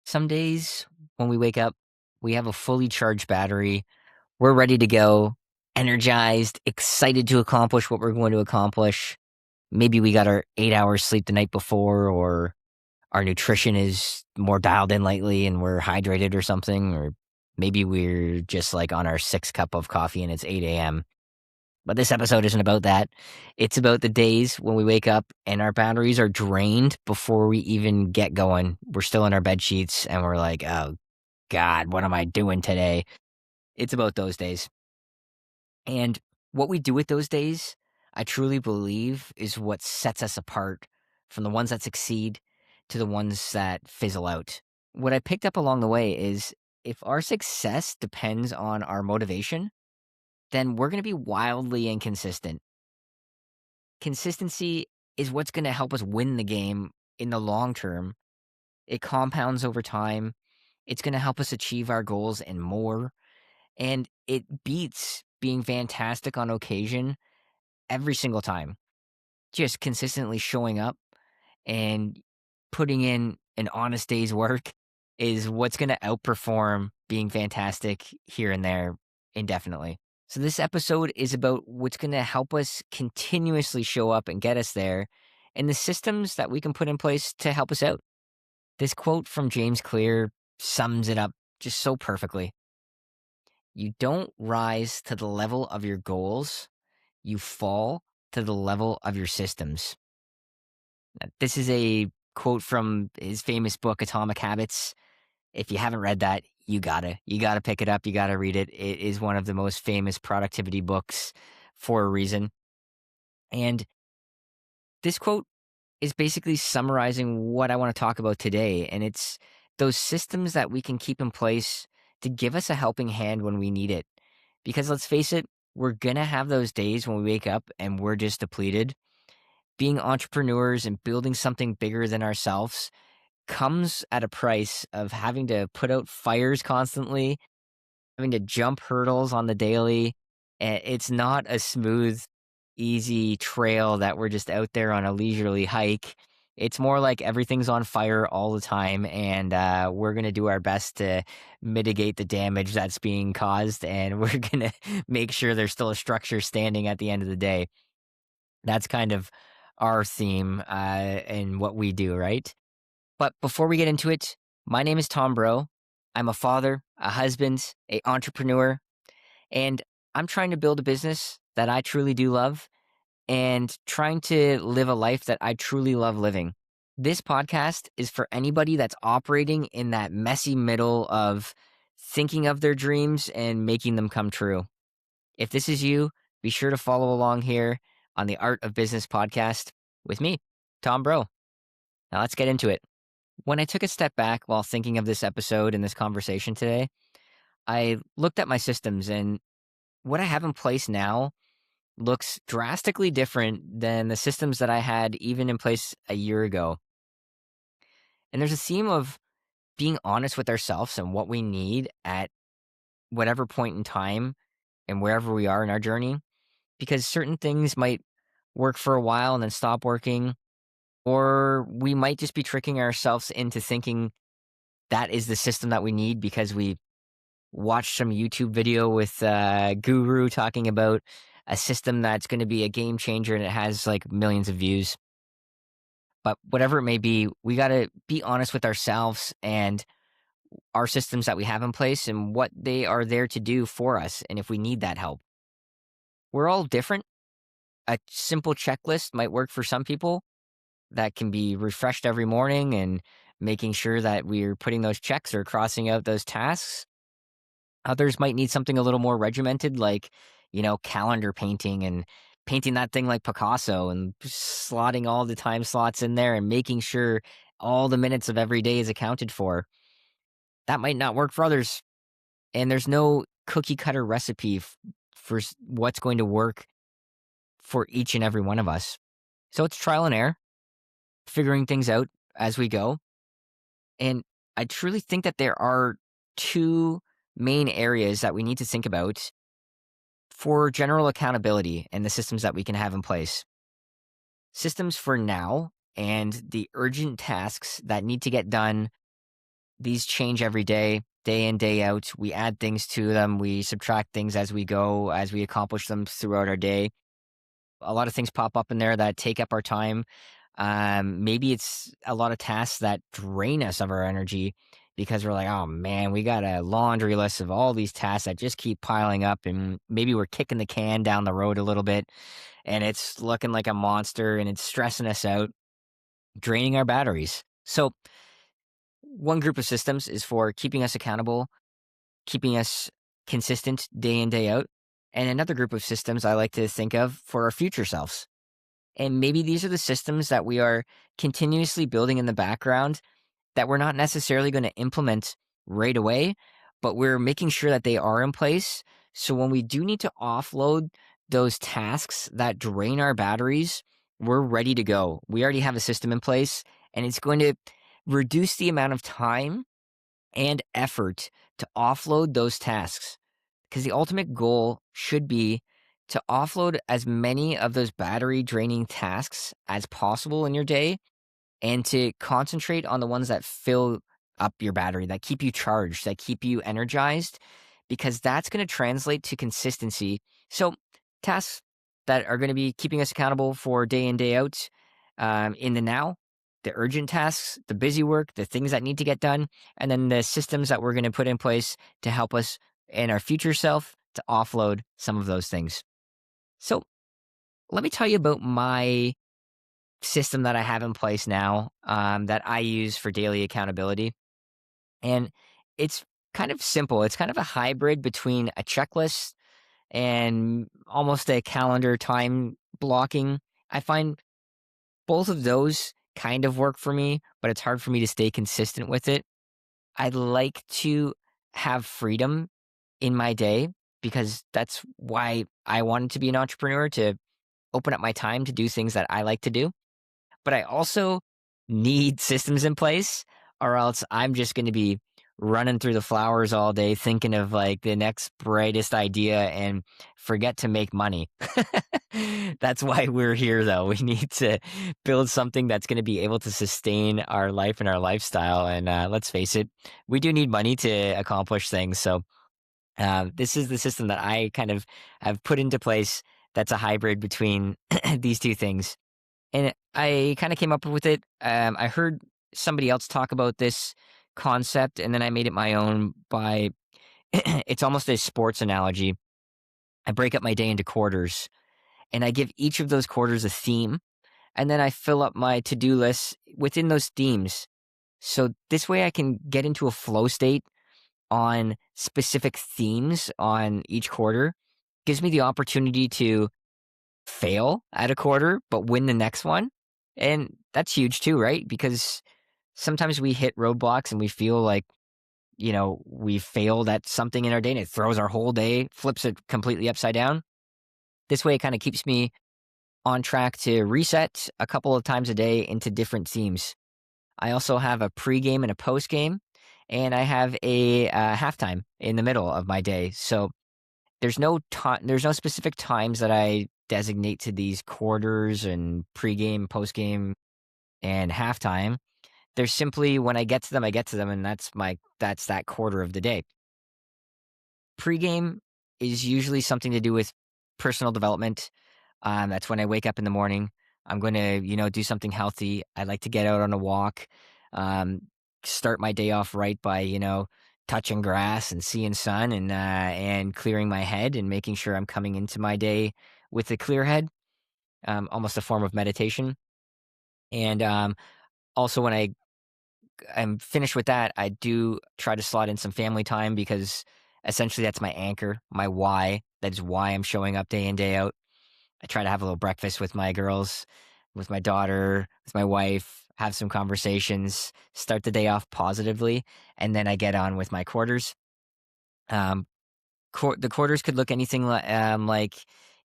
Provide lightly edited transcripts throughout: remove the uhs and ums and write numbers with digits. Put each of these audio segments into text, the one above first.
Some days when we wake up, we have a fully charged battery. We're ready to go, energized, excited to accomplish what we're going to accomplish. Maybe we got our 8 hours sleep the night before, or our nutrition is more dialed in lately and we're hydrated or something. Or maybe we're just like on our sixth cup of coffee and it's 8 a.m. But this episode isn't about that. It's about the days when we wake up and our batteries are drained before we even get going. We're still in our bed sheets and we're like, oh God, what am I doing today? It's about those days. And what we do with those days, I truly believe, is what sets us apart from the ones that succeed to the ones that fizzle out. What I picked up along the way is if our success depends on our motivation, then we're going to be wildly inconsistent. Consistency is what's going to help us win the game in the long term. It compounds over time. It's going to help us achieve our goals and more. And it beats being fantastic on occasion every single time. Just consistently showing up and putting in an honest day's work is what's going to outperform being fantastic here and there indefinitely. So, this episode is about what's going to help us continuously show up and get us there and the systems that we can put in place to help us out. This quote from James Clear sums it up just so perfectly. You don't rise to the level of your goals, you fall to the level of your systems. Now, this is a quote from his famous book, Atomic Habits. If you haven't read that, you gotta pick it up. You gotta read it. It is one of the most famous productivity books for a reason. And this quote is basically summarizing what I want to talk about today. And it's those systems that we can keep in place to give us a helping hand when we need it. Because let's face it, we're going to have those days when we wake up and we're just depleted. Being entrepreneurs and building something bigger than ourselves comes at a price of having to put out fires constantly, having to jump hurdles on the daily. It's not a smooth, easy trail that we're just out there on a leisurely hike. It's more like everything's on fire all the time, and we're going to do our best to mitigate the damage that's being caused, and we're going to make sure there's still a structure standing at the end of the day. That's kind of our theme and what we do, right? But before we get into it, my name is Tom Bro. I'm a father, a husband, a entrepreneur, and I'm trying to build a business that I truly do love and trying to live a life that I truly love living. This podcast is for anybody that's operating in that messy middle of thinking of their dreams and making them come true. If this is you, be sure to follow along here on the Art of Business podcast with me, Tom Bro. Now let's get into it. When I took a step back while thinking of this episode and this conversation today, I looked at my systems, and what I have in place now looks drastically different than the systems that I had even in place a year ago. And there's a theme of being honest with ourselves and what we need at whatever point in time and wherever we are in our journey, because certain things might work for a while and then stop working, or we might just be tricking ourselves into thinking that is the system that we need because we watched some YouTube video with a guru talking about a system that's going to be a game changer and it has like millions of views. But whatever it may be, we got to be honest with ourselves and our systems that we have in place and what they are there to do for us. And if we need that help, we're all different. A simple checklist might work for some people that can be refreshed every morning and making sure that we're putting those checks or crossing out those tasks. Others might need something a little more regimented, like, calendar painting and painting that thing like Picasso and slotting all the time slots in there and making sure all the minutes of every day is accounted for. That might not work for others. And there's no cookie cutter recipe for what's going to work for each and every one of us. So it's trial and error, figuring things out as we go. And I truly think that there are two main areas that we need to think about for general accountability and the systems that we can have in place. Systems for now and the urgent tasks that need to get done these change every day in, day out. We add things to them, we subtract things as we go, as we accomplish them throughout our day. A lot of things pop up in there that take up our time. Maybe it's a lot of tasks that drain us of our energy because we're like, oh man, we got a laundry list of all these tasks that just keep piling up. And maybe we're kicking the can down the road a little bit and it's looking like a monster and it's stressing us out, draining our batteries. So, one group of systems is for keeping us accountable, keeping us consistent day in, day out. And another group of systems I like to think of for our future selves. And maybe these are the systems that we are continuously building in the background that we're not necessarily going to implement right away, but we're making sure that they are in place. So when we do need to offload those tasks that drain our batteries, we're ready to go. We already have a system in place, and it's going to reduce the amount of time and effort to offload those tasks. Because the ultimate goal should be to offload as many of those battery draining tasks as possible in your day and to concentrate on the ones that fill up your battery, that keep you charged, that keep you energized, because that's going to translate to consistency. So, tasks that are going to be keeping us accountable for day in, day out in the now, the urgent tasks, the busy work, the things that need to get done, and then the systems that we're going to put in place to help us in our future self to offload some of those things. So, let me tell you about my system that I have in place now that I use for daily accountability. And it's kind of simple. It's kind of a hybrid between a checklist and almost a calendar time blocking. I find both of those kind of work for me, but it's hard for me to stay consistent with it. I'd like to have freedom in my day because that's why I wanted to be an entrepreneur, to open up my time to do things that I like to do. But I also need systems in place, or else I'm just going to be running through the flowers all day thinking of like the next brightest idea and forget to make money. That's why we're here, though. We need to build something that's going to be able to sustain our life and our lifestyle. And let's face it, we do need money to accomplish things. So, this is the system that I kind of have put into place that's a hybrid between these two things. And I kind of came up with it. I heard somebody else talk about this concept, and then I made it my own by it's almost a sports analogy. I break up my day into quarters, and I give each of those quarters a theme, and then I fill up my to do list within those themes. So this way I can get into a flow state on specific themes on each quarter. Gives me the opportunity to fail at a quarter, but win the next one. And that's huge too, right? Because sometimes we hit roadblocks and we feel like, we failed at something in our day and it throws our whole day, flips it completely upside down. This way, it kind of keeps me on track to reset a couple of times a day into different themes. I also have a pregame and a postgame, and I have a halftime in the middle of my day. So there's no time. There's no specific times that I designate to these quarters and pregame, postgame, and halftime. There's simply when I get to them, and that's that quarter of the day. Pregame is usually something to do with personal development. That's when I wake up in the morning. I'm going to, do something healthy. I like to get out on a walk, um, start my day off right by, touching grass and seeing sun and clearing my head and making sure I'm coming into my day with a clear head, almost a form of meditation. And also, when I'm finished with that, I do try to slot in some family time because essentially that's my anchor, my why. That is why I'm showing up day in, day out. I try to have a little breakfast with my girls, with my daughter, with my wife, have some conversations, start the day off positively, and then I get on with my quarters. Um, the quarters could look anything like,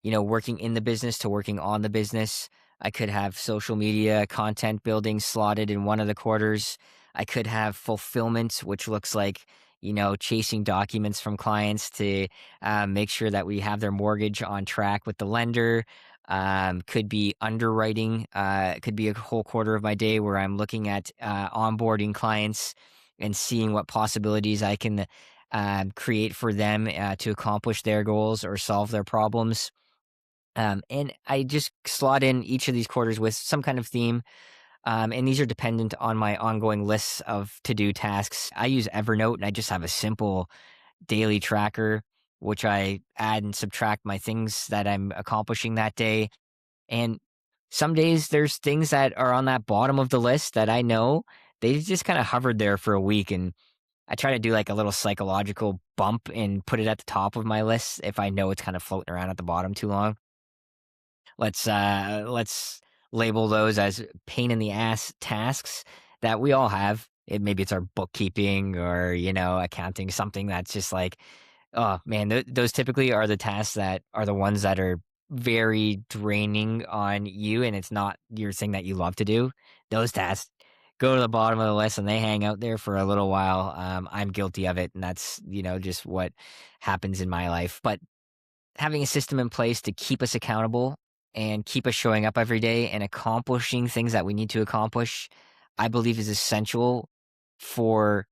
working in the business to working on the business. I could have social media content building slotted in one of the quarters. I could have fulfillment, which looks like, chasing documents from clients to make sure that we have their mortgage on track with the lender. Could be underwriting. Could be a whole quarter of my day where I'm looking at onboarding clients and seeing what possibilities I can create for them to accomplish their goals or solve their problems. And I just slot in each of these quarters with some kind of theme. And these are dependent on my ongoing lists of to do tasks. I use Evernote and I just have a simple daily tracker, which I add and subtract my things that I'm accomplishing that day. And some days there's things that are on that bottom of the list that I know they just kind of hovered there for a week. And I try to do like a little psychological bump and put it at the top of my list if I know it's kind of floating around at the bottom too long. Let's label those as pain in the ass tasks that we all have. Maybe it's our bookkeeping or, accounting, something that's just like, oh man, those typically are the tasks that are the ones that are very draining on you, and it's not your thing that you love to do. Those tasks go to the bottom of the list and they hang out there for a little while. I'm guilty of it, and that's just what happens in my life. But having a system in place to keep us accountable and keep us showing up every day and accomplishing things that we need to accomplish, I believe is essential for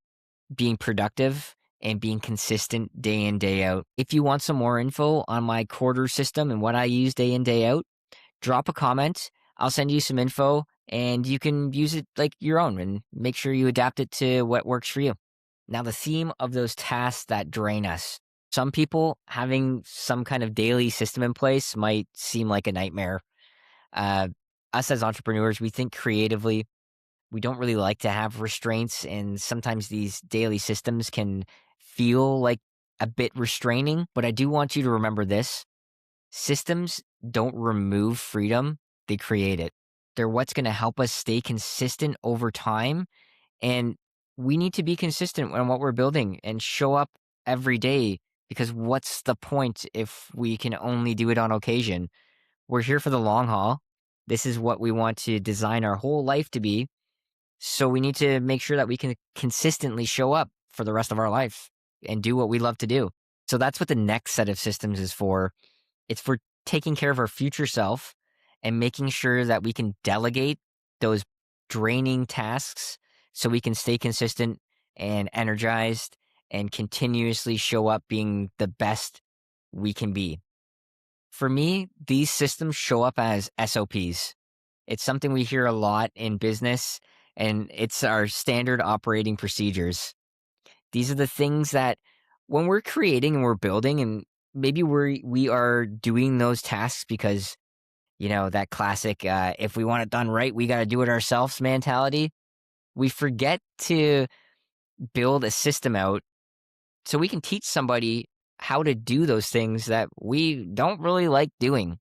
being productive and being consistent day in, day out. If you want some more info on my quarter system and what I use day in, day out, drop a comment. I'll send you some info and you can use it like your own and make sure you adapt it to what works for you. Now, the theme of those tasks that drain us. Some people having some kind of daily system in place might seem like a nightmare. Uh, us as entrepreneurs, we think creatively. We don't really like to have restraints, and sometimes these daily systems can feel like a bit restraining. But I do want you to remember this: systems don't remove freedom, they create it. They're what's going to help us stay consistent over time. And we need to be consistent on what we're building and show up every day, because what's the point if we can only do it on occasion? We're here for the long haul. This is what we want to design our whole life to be. So we need to make sure that we can consistently show up for the rest of our life and do what we love to do. So that's what the next set of systems is for. It's for taking care of our future self and making sure that we can delegate those draining tasks so we can stay consistent and energized and continuously show up being the best we can be. For me, these systems show up as SOPs. It's something we hear a lot in business, and it's our standard operating procedures. These are the things that when we're creating and we're building, and maybe we are doing those tasks because that classic if we want it done right, we got to do it ourselves mentality. We forget to build a system out so we can teach somebody how to do those things that we don't really like doing.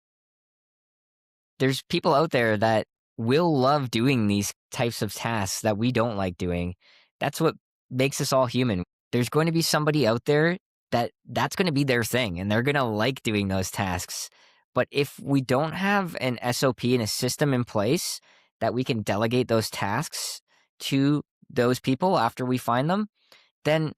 There's people out there that will love doing these types of tasks that we don't like doing. That's what makes us all human. There's going to be somebody out there that's going to be their thing and they're going to like doing those tasks. But if we don't have an SOP and a system in place that we can delegate those tasks to those people after we find them, then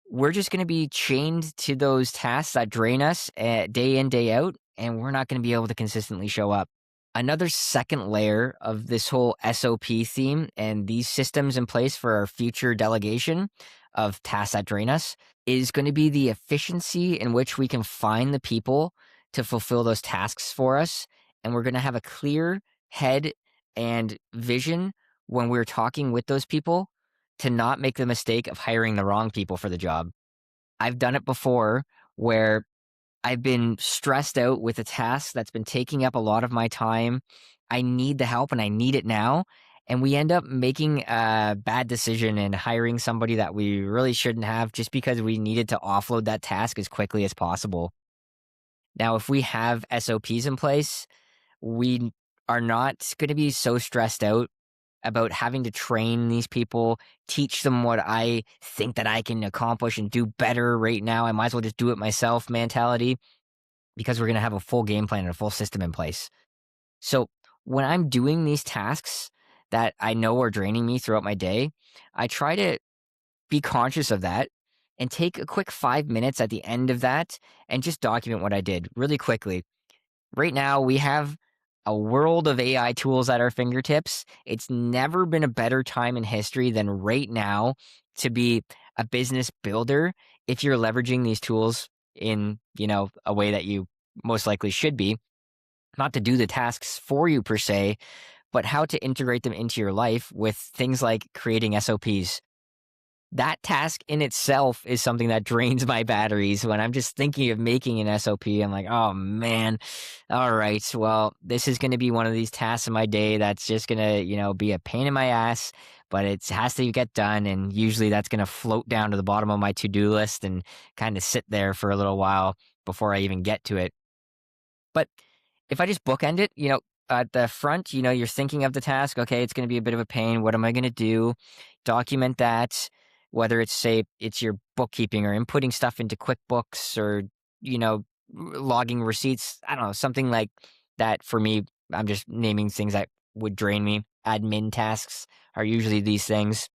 we're just going to be chained to those tasks that drain us day in, day out, and we're not going to be able to consistently show up. Another second layer of this whole SOP theme and these systems in place for our future delegation of tasks that drain us is going to be the efficiency in which we can find the people to fulfill those tasks for us. And we're going to have a clear head and vision when we're talking with those people to not make the mistake of hiring the wrong people for the job. I've done it before where I've been stressed out with a task that's been taking up a lot of my time. I need the help and I need it now. And we end up making a bad decision and hiring somebody that we really shouldn't have just because we needed to offload that task as quickly as possible. Now, if we have SOPs in place, we are not going to be so stressed out about having to train these people, teach them what I think that I can accomplish and do better right now. I might as well just do it myself mentality, because we're going to have a full game plan and a full system in place. So when I'm doing these tasks that I know are draining me throughout my day, I try to be conscious of that and take a quick 5 minutes at the end of that and just document what I did really quickly. Right now, we have a world of AI tools at our fingertips. It's never been a better time in history than right now to be a business builder if you're leveraging these tools in, a way that you most likely should be, not to do the tasks for you per se, but how to integrate them into your life with things like creating SOPs. That task in itself is something that drains my batteries. When I'm just thinking of making an SOP, I'm like, oh man, all right, well, this is going to be one of these tasks in my day that's just going to, be a pain in my ass, but it has to get done. And usually that's going to float down to the bottom of my to do list and kind of sit there for a little while before I even get to it. But if I just bookend it, at the front, you're thinking of the task. Okay, it's going to be a bit of a pain. What am I going to do? Document that, whether it's, say, it's your bookkeeping or inputting stuff into QuickBooks or, logging receipts. I don't know, something like that. For me, I'm just naming things that would drain me. Admin tasks are usually these things.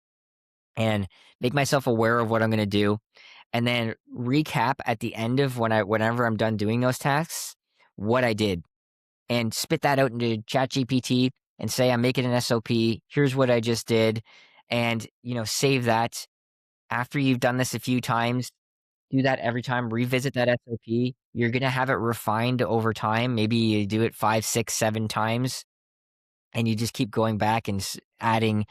And make myself aware of what I'm going to do. And then recap at the end of whenever I'm done doing those tasks, what I did, and spit that out into ChatGPT and say, I'm making an SOP. Here's what I just did. And, save that. After you've done this a few times, do that every time, revisit that SOP. You're going to have it refined over time. Maybe you do it 5, 6, 7 times, and you just keep going back and adding,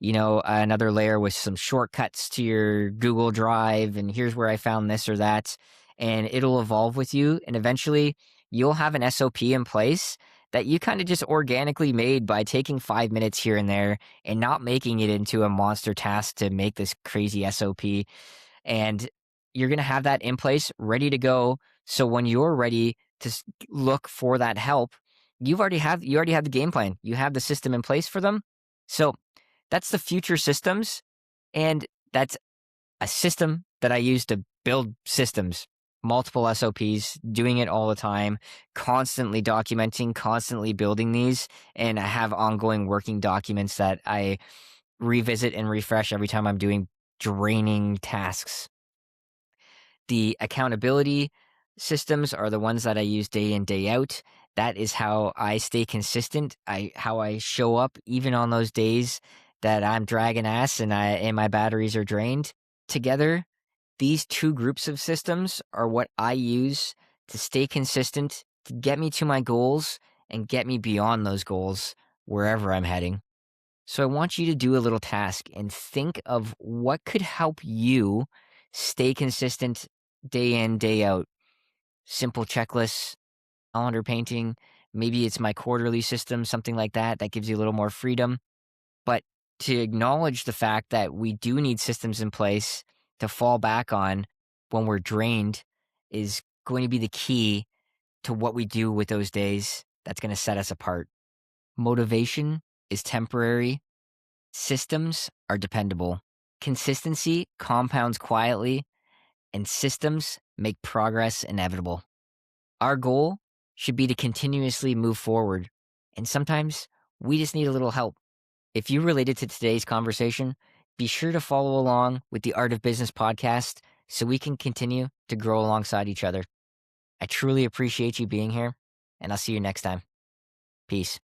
another layer with some shortcuts to your Google Drive. And here's where I found this or that. And it'll evolve with you. And eventually you'll have an SOP in place that you kind of just organically made by taking 5 minutes here and there and not making it into a monster task to make this crazy SOP. And you're going to have that in place, ready to go. So when you're ready to look for that help, you already have the game plan. You have the system in place for them. So that's the future systems. And that's a system that I use to build systems, multiple SOPs, doing it all the time, constantly documenting, constantly building these. And I have ongoing working documents that I revisit and refresh every time I'm doing draining tasks. The accountability systems are the ones that I use day in, day out. That is how I stay consistent. How I show up even on those days that I'm dragging ass and my batteries are drained. Together, these two groups of systems are what I use to stay consistent, to get me to my goals and get me beyond those goals wherever I'm heading. So I want you to do a little task and think of what could help you stay consistent day in, day out. Simple checklists, calendar painting. Maybe it's my quarterly system, something like that, that gives you a little more freedom. But to acknowledge the fact that we do need systems in place to fall back on when we're drained is going to be the key to what we do with those days that's going to set us apart. Motivation is temporary. Systems are dependable. Consistency compounds quietly, and systems make progress inevitable. Our goal should be to continuously move forward, and sometimes we just need a little help. If you related to today's conversation, be sure to follow along with the Art of Business podcast so we can continue to grow alongside each other. I truly appreciate you being here, and I'll see you next time. Peace.